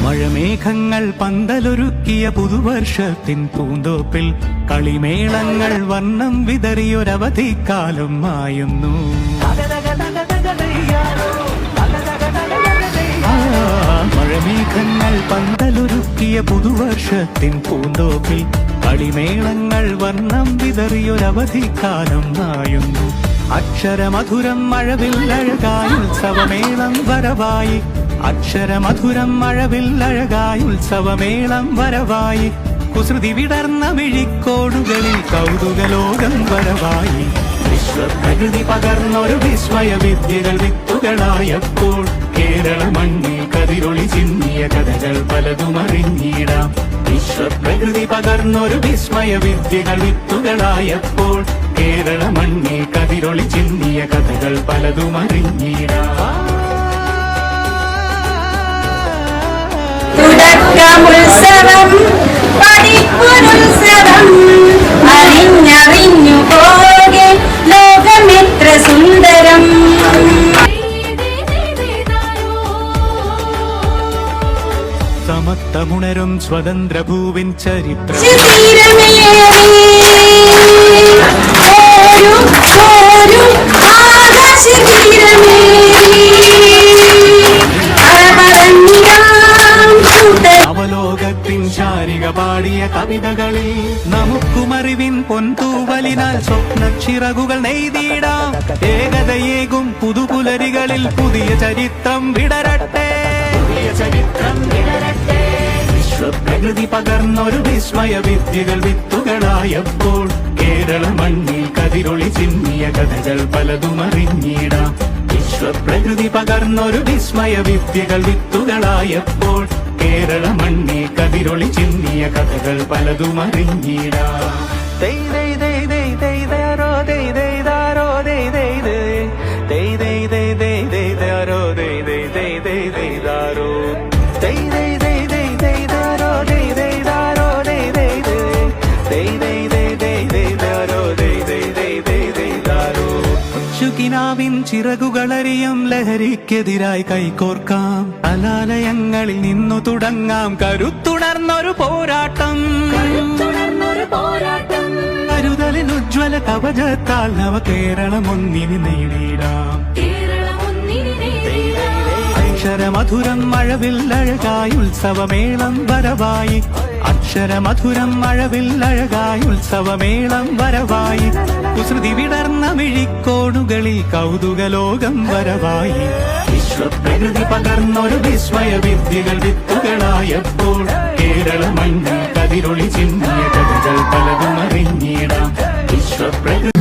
മഴമേഘങ്ങൾ പന്തലൊരുക്കിയ പുതുവർഷത്തിൻ പൂന്തോപ്പിൽ കളിമേളങ്ങൾ വർണ്ണം വിതറിയൊരവധിക്കാലം മായുന്നു. മഴമേഘങ്ങൾ പന്തലൊരുക്കിയ പുതുവർഷത്തിൻ പൂന്തോപ്പിൽ കളിമേളങ്ങൾ വർണ്ണം വിതറിയൊരവധിക്കാലം മായുന്നു. അക്ഷരമധുരം മഴവില്ലഴകായി ഉത്സവമേളം വരവായി. അക്ഷരമധുരം മഴവില്ലഴകായി ഉത്സവമേളം വരവായി. കുസൃതി വിടർന്ന മിഴിക്കോടുകളിൽ കൗതുകലോകം വരവായി. വിശ്വപ്രകൃതി പകർന്നൊരു വിസ്മയ വിദ്യകൾ വിത്തുകളായപ്പോൾ കേരള മണ്ണിൽ കതിരൊളി ചിന്നിയ കഥകൾ പലതും അറിഞ്ഞിടാം. വിശ്വപ്രകൃതി പകർന്നൊരു വിസ്മയ വിദ്യകൾ വിത്തുകളായപ്പോൾ കേരള മണ്ണിൽ കതിരൊളി ചിന്നിയ കഥകൾ പലതും അറിഞ്ഞിടാം. തുടക്കമുത്സവം പഠിപ്പുരുത്സവം അറിഞ്ഞറിഞ്ഞു പോകെ ലോകമെത്ര സുന്ദരം. സമത്വമുണരും സ്വതന്ത്ര ഭൂവിൻ ചരിത്രം അവലോകത്തിൻ ശാരിക പാടിയ കവിതകളിൽ നമുക്കുമറിവിൻ പൊന്തൂവലിനാൽ സ്വപ്നച്ചിറകുകൾ നെയ്തിടാം. ഏകതയേകും പുതുപുലരികളിൽ പുതിയ ചരിത്രം വിടരട്ടെ. വിശ്വപ്രകൃതി പകർന്നൊരു വിസ്മയ വിദ്യകൾ വിത്തുകളായപ്പോൾ കേരള മണ്ണിൽ കതിരൊളി ചിന്നിയ കഥകൾ പലതും അറിഞ്ഞിടാം. വിശ്വപ്രകൃതി പകർന്നൊരു വിസ്മയ വിദ്യകൾ വിത്തുകളായപ്പോൾ കേരള മണ്ണിൽ കതിരൊളി ചിന്നിയ കഥകൾ പലതും അറിഞ്ഞിടാം. ിൻ ചിറകുകളറിയും ലഹരിക്കെതിരായി കൈകോർക്കാം. കലാലയങ്ങളിൽ നിന്നു തുടങ്ങാം കരുത്തുണർന്നൊരു പോരാട്ടം. കരുതലിൻ ഉജ്ജ്വല കവചത്താൽ നവ കേരളം ഒന്നിന് നേടിയിടാം. അക്ഷരമധുരം മഴവില്ലഴകായി ഉത്സവമേളം വരവായി. അക്ഷരമധുരം മഴവില്ലഴകായി ഉത്സവമേളം വരവായി. കുസൃതി വിടർന്ന മിഴിക്കോടുകളിൽ കൗതുകലോകം വരവായി. വിശ്വപ്രകൃതി പകർന്നൊരു വിസ്മയ വിദ്യകൾ വിത്തുകളായപ്പോൾ കേരള മണ്ണിൽ കതിരൊളി ചിന്നിയ കഥകൾ പലതും അറിഞ്ഞിടാം. വിശ്വപ്രകൃതി